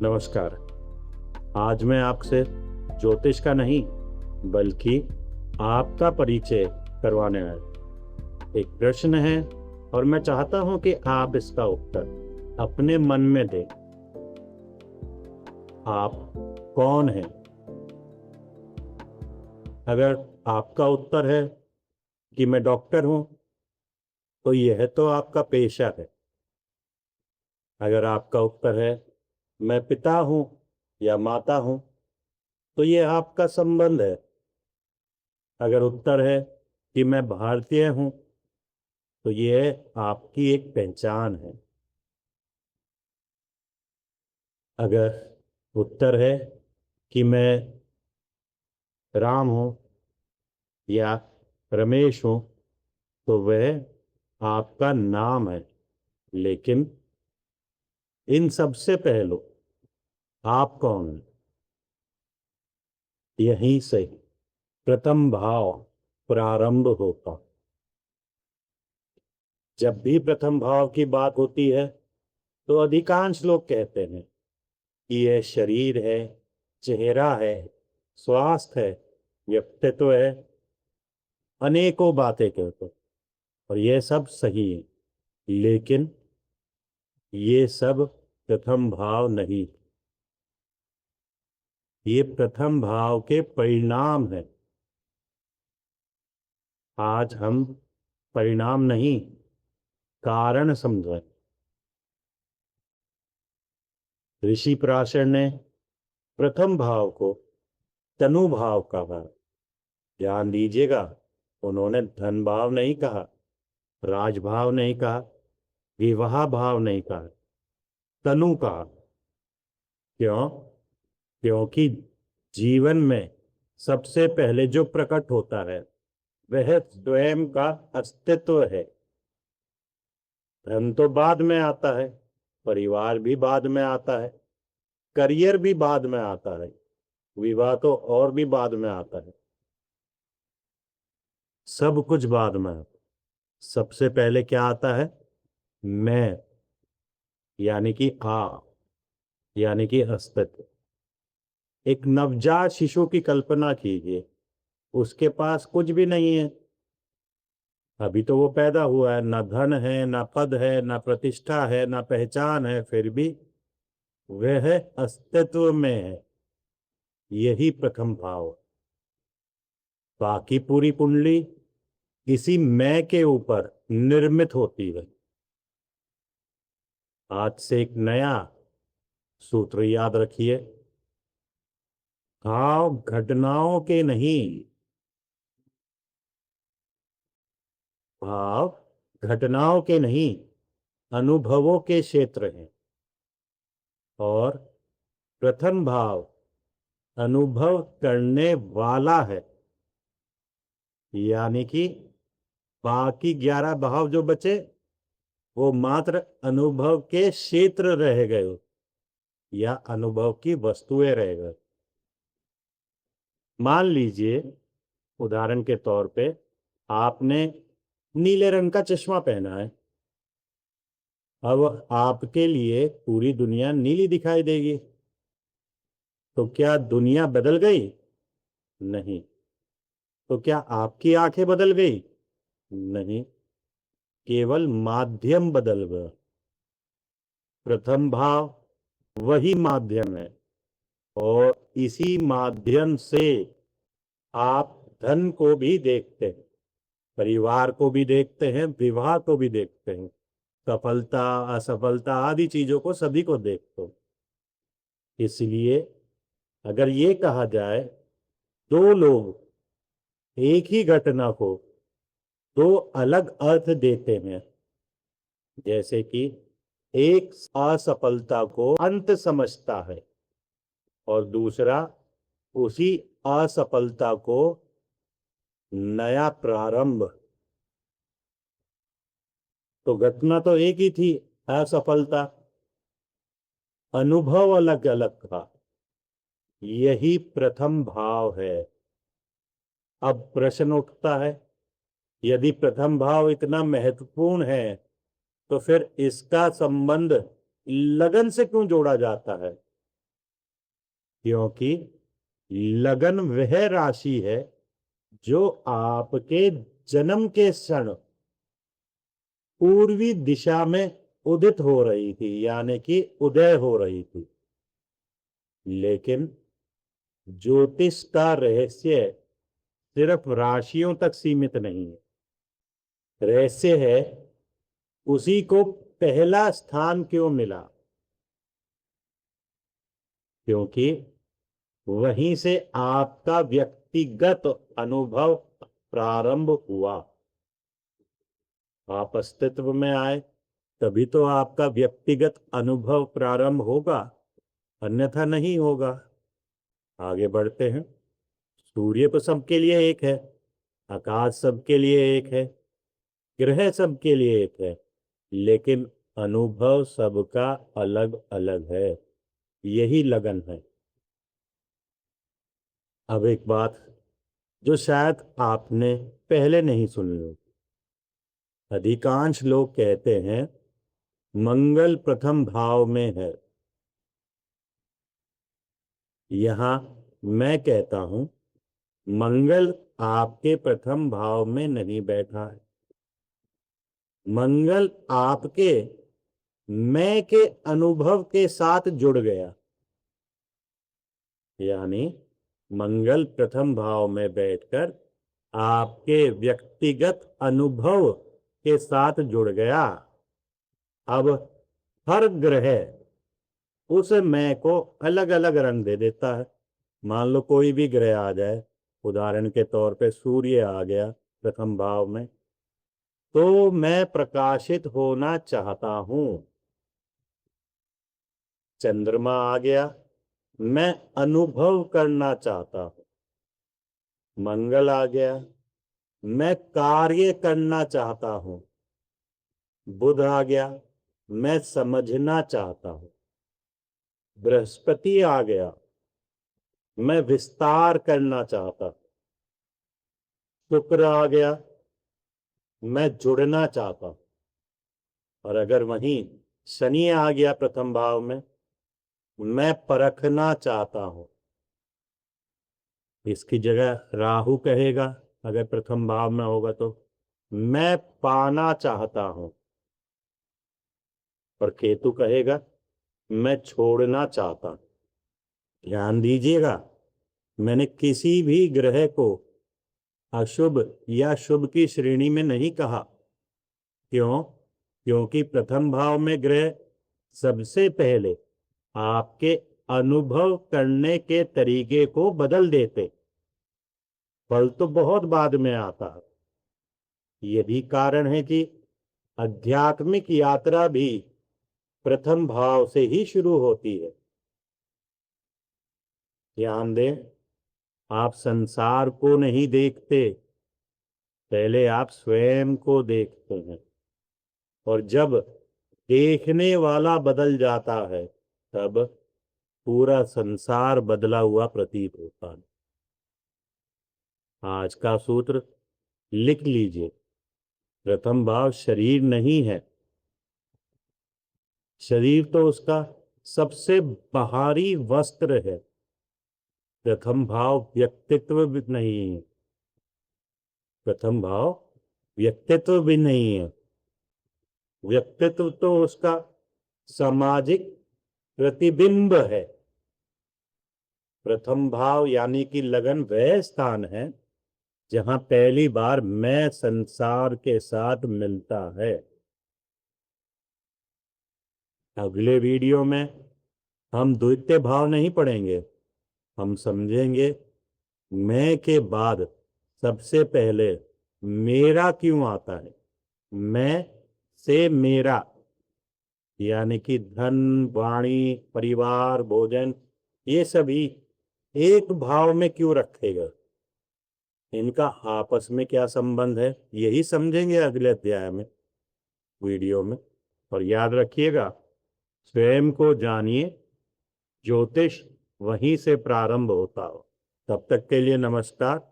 नमस्कार। आज मैं आपसे ज्योतिष का नहीं बल्कि आपका परिचय करवाने आया। एक प्रश्न है और मैं चाहता हूं कि आप इसका उत्तर अपने मन में दें। आप कौन हैं? अगर आपका उत्तर है कि मैं डॉक्टर हूं, तो यह तो आपका पेशा है। अगर आपका उत्तर है मैं पिता हूं या माता हूं, तो यह आपका संबंध है। अगर उत्तर है कि मैं भारतीय हूं, तो यह आपकी एक पहचान है। अगर उत्तर है कि मैं राम हूं या रमेश हूं, तो वह आपका नाम है। लेकिन इन सबसे पहले आप कौन हैं? यहीं से प्रथम भाव प्रारंभ होता। जब भी प्रथम भाव की बात होती है, तो अधिकांश लोग कहते हैं कि यह शरीर है, चेहरा है, स्वास्थ्य है, व्यक्तित्व है, अनेकों बातें कहते हैं। और यह सब सही है, लेकिन ये सब प्रथम भाव नहीं। ये प्रथम भाव के परिणाम है। आज हम परिणाम नहीं, कारण समझें। ऋषि पराशर ने प्रथम भाव को तनु भाव कहा। ध्यान दीजिएगा, उन्होंने धन भाव नहीं कहा, राजभाव नहीं कहा, विवाह भाव नहीं कहा, तनु कहा। क्यों? क्योंकि जीवन में सबसे पहले जो प्रकट होता है वह स्वयं का अस्तित्व है। धन तो बाद में आता है, परिवार भी बाद में आता है, करियर भी बाद में आता है, विवाह तो और भी बाद में आता है। सब कुछ बाद में आता है। सबसे पहले क्या आता है? मैं, यानी कि यानी कि अस्तित्व। एक नवजात शिशु की कल्पना कीजिए, उसके पास कुछ भी नहीं है। अभी तो वो पैदा हुआ है, ना धन है, ना पद है, ना प्रतिष्ठा है, ना पहचान है, फिर भी वह अस्तित्व में है। यही प्रथम भाव। बाकी पूरी कुंडली इसी मैं के ऊपर निर्मित होती है। आज से एक नया सूत्र याद रखिए। भाव घटनाओं के नहीं, भाव घटनाओं के नहीं, अनुभवों के क्षेत्र हैं। और प्रथम भाव अनुभव करने वाला है, यानी कि बाकी 11 भाव जो बचे वो मात्र अनुभव के क्षेत्र रह गए या अनुभव की वस्तुएं रह गए। मान लीजिए, उदाहरण के तौर पे आपने नीले रंग का चश्मा पहना है। अब आपके लिए पूरी दुनिया नीली दिखाई देगी। तो क्या दुनिया बदल गई? नहीं। तो क्या आपकी आंखें बदल गई? नहीं। केवल माध्यम बदल गया। प्रथम भाव वही माध्यम है, और इसी माध्यम से आप धन को भी देखते हैं, परिवार को भी देखते हैं, विवाह को भी देखते हैं, सफलता असफलता आदि चीजों को सभी को देखते हो। इसलिए अगर ये कहा जाए दो लोग एक ही घटना को दो अलग अर्थ देते हैं, जैसे कि एक असफलता को अंत समझता है और दूसरा उसी असफलता को नया प्रारंभ, तो घटना तो एक ही थी, असफलता, अनुभव अलग अलग था। यही प्रथम भाव है। अब प्रश्न उठता है, यदि प्रथम भाव इतना महत्वपूर्ण है, तो फिर इसका संबंध लगन से क्यों जोड़ा जाता है? क्योंकि लगन वह राशि है जो आपके जन्म के क्षण पूर्वी दिशा में उदित हो रही थी, यानी कि उदय हो रही थी। लेकिन ज्योतिष का रहस्य सिर्फ राशियों तक सीमित नहीं है। रहस्य है उसी को पहला स्थान क्यों मिला, क्योंकि वहीं से आपका व्यक्तिगत अनुभव प्रारंभ हुआ। आप अस्तित्व में आए तभी तो आपका व्यक्तिगत अनुभव प्रारंभ होगा, अन्यथा नहीं होगा। आगे बढ़ते हैं। सूर्य तो सबके लिए एक है, आकाश सबके लिए एक है, ग्रह सबके लिए एक है, लेकिन अनुभव सबका अलग अलग है। यही लगन है। अब एक बात जो शायद आपने पहले नहीं सुनी हो। अधिकांश लोग कहते हैं मंगल प्रथम भाव में है। यहां मैं कहता हूं मंगल आपके प्रथम भाव में नहीं बैठा है। मंगल आपके मैं के अनुभव के साथ जुड़ गया, यानी मंगल प्रथम भाव में बैठकर आपके व्यक्तिगत अनुभव के साथ जुड़ गया। अब हर ग्रह उस मैं को अलग अलग रंग दे देता है। मान लो कोई भी ग्रह आ जाए, उदाहरण के तौर पे सूर्य आ गया प्रथम भाव में, तो मैं प्रकाशित होना चाहता हूं। चंद्रमा आ गया, मैं अनुभव करना चाहता हूं। मंगल आ गया, मैं कार्य करना चाहता हूं। बुध आ गया, मैं समझना चाहता हूं। बृहस्पति आ गया, मैं विस्तार करना चाहता हूं। शुक्र आ गया, मैं जुड़ना चाहता हूं। और अगर वहीं शनि आ गया प्रथम भाव में, मैं परखना चाहता हूं। इसकी जगह राहु कहेगा, अगर प्रथम भाव में होगा तो मैं पाना चाहता हूं। और केतु कहेगा मैं छोड़ना चाहता हूं। ध्यान दीजिएगा, मैंने किसी भी ग्रह को अशुभ या शुभ की श्रेणी में नहीं कहा। क्यों? क्योंकि प्रथम भाव में ग्रह सबसे पहले आपके अनुभव करने के तरीके को बदल देते, फल तो बहुत बाद में आता है। यही कारण है कि आध्यात्मिक यात्रा भी प्रथम भाव से ही शुरू होती है। ध्यान दें, आप संसार को नहीं देखते, पहले आप स्वयं को देखते हैं। और जब देखने वाला बदल जाता है तब पूरा संसार बदला हुआ प्रतीत होता है। आज का सूत्र लिख लीजिए। प्रथम भाव शरीर नहीं है। शरीर तो उसका सबसे बाहरी वस्त्र है। प्रथम भाव व्यक्तित्व भी नहीं है। प्रथम भाव व्यक्तित्व भी नहीं है। व्यक्तित्व तो उसका सामाजिक प्रतिबिंब है। प्रथम भाव यानी कि लगन वह स्थान है जहां पहली बार मैं संसार के साथ मिलता है। अगले वीडियो में हम द्वितीय भाव नहीं पढ़ेंगे, हम समझेंगे मैं के बाद सबसे पहले मेरा क्यों आता है। मैं से मेरा यानी कि धन, वाणी, परिवार, भोजन, ये सभी एक भाव में क्यों रखेगा, इनका आपस में क्या संबंध है, यही समझेंगे अगले अध्याय में, वीडियो में। और याद रखिएगा, स्वयं को जानिए, ज्योतिष वहीं से प्रारंभ होता हो। तब तक के लिए नमस्कार।